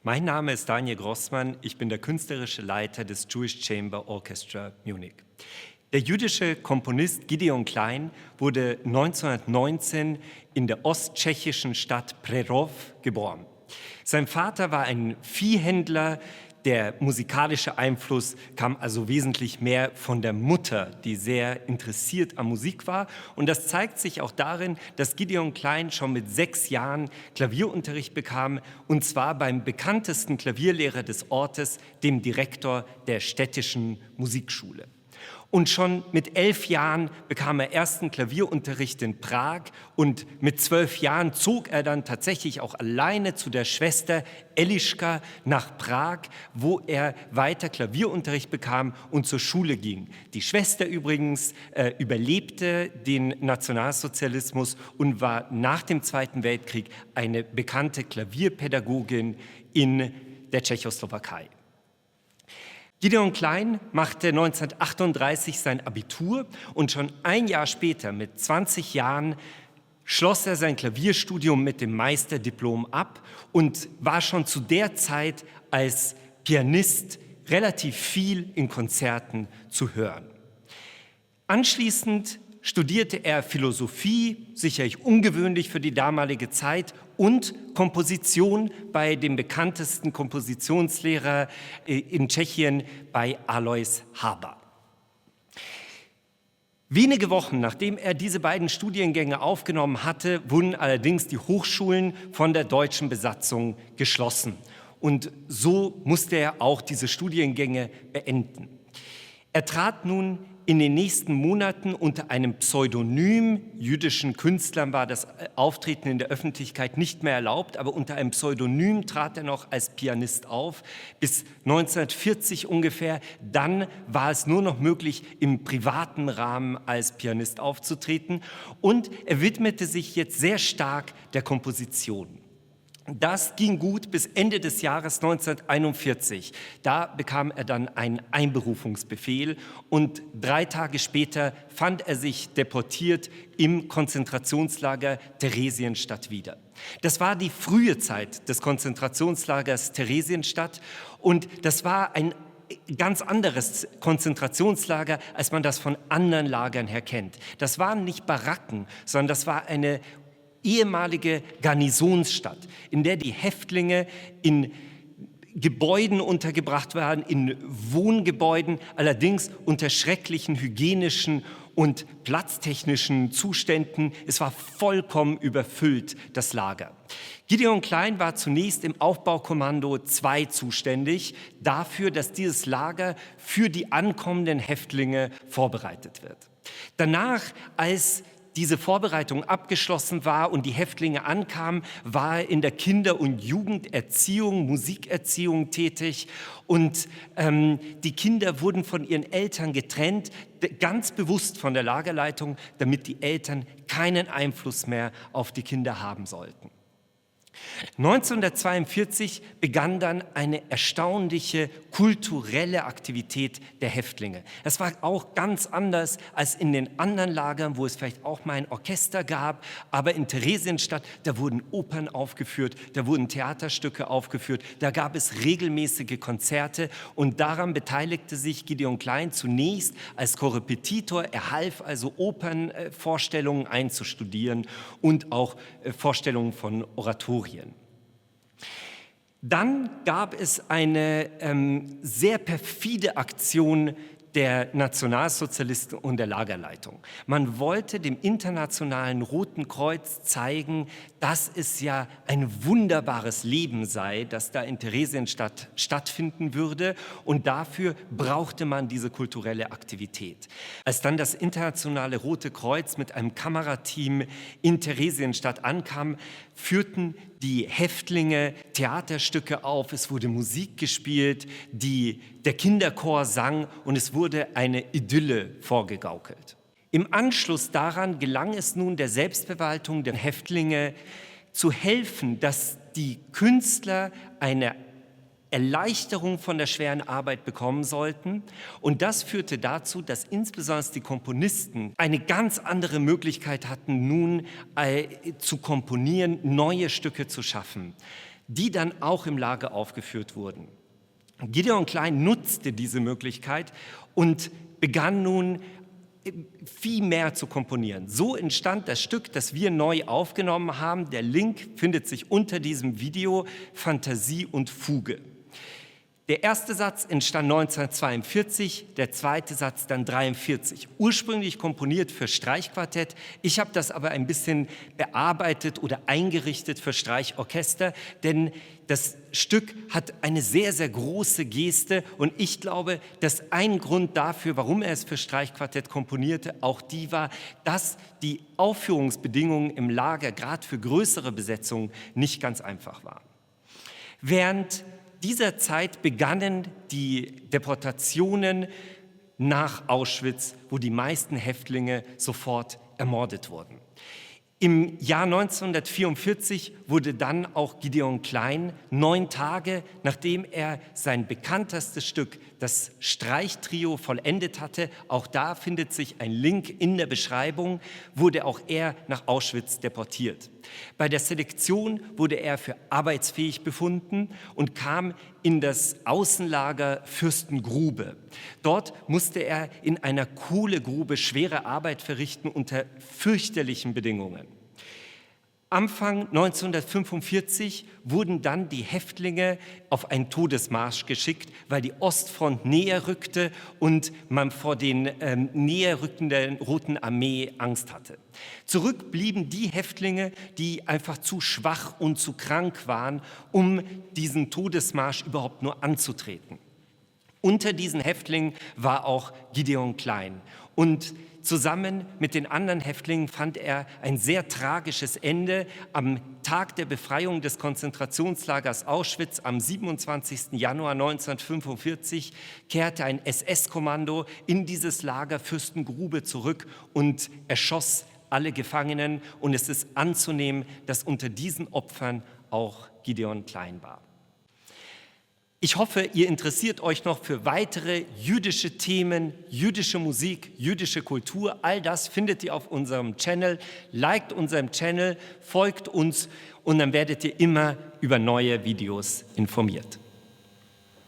Mein Name ist Daniel Grossmann, ich bin der künstlerische Leiter des Jewish Chamber Orchestra Munich. Der jüdische Komponist Gideon Klein wurde 1919 in der osttschechischen Stadt Přerov geboren. Sein Vater war ein Viehhändler. Der musikalische Einfluss kam also wesentlich mehr von der Mutter, die sehr interessiert an Musik war. Und das zeigt sich auch darin, dass Gideon Klein schon mit 6 Jahren Klavierunterricht bekam, und zwar beim bekanntesten Klavierlehrer des Ortes, dem Direktor der städtischen Musikschule. Und schon mit 11 Jahren bekam er ersten Klavierunterricht in Prag, und mit 12 Jahren zog er dann tatsächlich auch alleine zu der Schwester Eliška nach Prag, wo er weiter Klavierunterricht bekam und zur Schule ging. Die Schwester übrigens überlebte den Nationalsozialismus und war nach dem Zweiten Weltkrieg eine bekannte Klavierpädagogin in der Tschechoslowakei. Gideon Klein machte 1938 sein Abitur, und schon ein Jahr später, mit 20 Jahren, schloss er sein Klavierstudium mit dem Meisterdiplom ab und war schon zu der Zeit als Pianist relativ viel in Konzerten zu hören. Anschließend studierte er Philosophie, sicherlich ungewöhnlich für die damalige Zeit, und Komposition bei dem bekanntesten Kompositionslehrer in Tschechien, bei Alois Hába. Wenige Wochen nachdem er diese beiden Studiengänge aufgenommen hatte, wurden allerdings die Hochschulen von der deutschen Besatzung geschlossen. Und so musste er auch diese Studiengänge beenden. Er trat nun in den nächsten Monaten unter einem Pseudonym, jüdischen Künstlern war das Auftreten in der Öffentlichkeit nicht mehr erlaubt, aber unter einem Pseudonym trat er noch als Pianist auf, bis 1940 ungefähr. Dann war es nur noch möglich, im privaten Rahmen als Pianist aufzutreten, und er widmete sich jetzt sehr stark der Komposition. Das ging gut bis Ende des Jahres 1941. Da bekam er dann einen Einberufungsbefehl, und 3 Tage später fand er sich deportiert im Konzentrationslager Theresienstadt wieder. Das war die frühe Zeit des Konzentrationslagers Theresienstadt, und das war ein ganz anderes Konzentrationslager, als man das von anderen Lagern her kennt. Das waren nicht Baracken, sondern das war eine ehemalige Garnisonsstadt, in der die Häftlinge in Gebäuden untergebracht waren, in Wohngebäuden, allerdings unter schrecklichen hygienischen und platztechnischen Zuständen. Es war vollkommen überfüllt, das Lager. Gideon Klein war zunächst im Aufbaukommando 2 zuständig, dafür, dass dieses Lager für die ankommenden Häftlinge vorbereitet wird. Danach, als diese Vorbereitung abgeschlossen war und die Häftlinge ankamen, war er in der Kinder- und Jugenderziehung, Musikerziehung tätig, und die Kinder wurden von ihren Eltern getrennt, ganz bewusst von der Lagerleitung, damit die Eltern keinen Einfluss mehr auf die Kinder haben sollten. 1942 begann dann eine erstaunliche kulturelle Aktivität der Häftlinge. Das war auch ganz anders als in den anderen Lagern, wo es vielleicht auch mal ein Orchester gab, aber in Theresienstadt, da wurden Opern aufgeführt, da wurden Theaterstücke aufgeführt, da gab es regelmäßige Konzerte, und daran beteiligte sich Gideon Klein zunächst als Korrepetitor. Er half also Opernvorstellungen einzustudieren und auch Vorstellungen von Oratorien. Dann gab es eine sehr perfide Aktion der Nationalsozialisten und der Lagerleitung. Man wollte dem Internationalen Roten Kreuz zeigen, dass es ja ein wunderbares Leben sei, das da in Theresienstadt stattfinden würde, und dafür brauchte man diese kulturelle Aktivität. Als dann das Internationale Rote Kreuz mit einem Kamerateam in Theresienstadt ankam, führten die Häftlinge Theaterstücke auf, es wurde Musik gespielt, der Kinderchor sang, und es wurde eine Idylle vorgegaukelt. Im Anschluss daran gelang es nun der Selbstverwaltung der Häftlinge zu helfen, dass die Künstler eine Erleichterung von der schweren Arbeit bekommen sollten. Und das führte dazu, dass insbesondere die Komponisten eine ganz andere Möglichkeit hatten, nun zu komponieren, neue Stücke zu schaffen. die dann auch im Lager aufgeführt wurden. Gideon Klein nutzte diese Möglichkeit und begann nun viel mehr zu komponieren. So entstand das Stück, das wir neu aufgenommen haben. Der Link findet sich unter diesem Video, Fantasie und Fuge. Der erste Satz entstand 1942, der zweite Satz dann 1943. Ursprünglich komponiert für Streichquartett. Ich habe das aber ein bisschen bearbeitet oder eingerichtet für Streichorchester, denn das Stück hat eine sehr, sehr große Geste und ich glaube, dass ein Grund dafür, warum er es für Streichquartett komponierte, auch die war, dass die Aufführungsbedingungen im Lager, gerade für größere Besetzungen, nicht ganz einfach waren. Während dieser Zeit begannen die Deportationen nach Auschwitz, wo die meisten Häftlinge sofort ermordet wurden. Im Jahr 1944 wurde dann auch Gideon Klein 9 Tage, nachdem er sein bekanntestes Stück, das Streichtrio, vollendet hatte, auch da findet sich ein Link in der Beschreibung, wurde auch er nach Auschwitz deportiert. Bei der Selektion wurde er für arbeitsfähig befunden und kam in das Außenlager Fürstengrube. Dort musste er in einer Kohlegrube schwere Arbeit verrichten unter fürchterlichen Bedingungen. Anfang 1945 wurden dann die Häftlinge auf einen Todesmarsch geschickt, weil die Ostfront näher rückte und man vor den näher rückenden Roten Armee Angst hatte. Zurück blieben die Häftlinge, die einfach zu schwach und zu krank waren, um diesen Todesmarsch überhaupt nur anzutreten. Unter diesen Häftlingen war auch Gideon Klein. Und zusammen mit den anderen Häftlingen fand er ein sehr tragisches Ende. Am Tag der Befreiung des Konzentrationslagers Auschwitz, am 27. Januar 1945, kehrte ein SS-Kommando in dieses Lager Fürstengrube zurück und erschoss alle Gefangenen. Und es ist anzunehmen, dass unter diesen Opfern auch Gideon Klein war. Ich hoffe, ihr interessiert euch noch für weitere jüdische Themen, jüdische Musik, jüdische Kultur. All das findet ihr auf unserem Channel. Liked unserem Channel, folgt uns und dann werdet ihr immer über neue Videos informiert.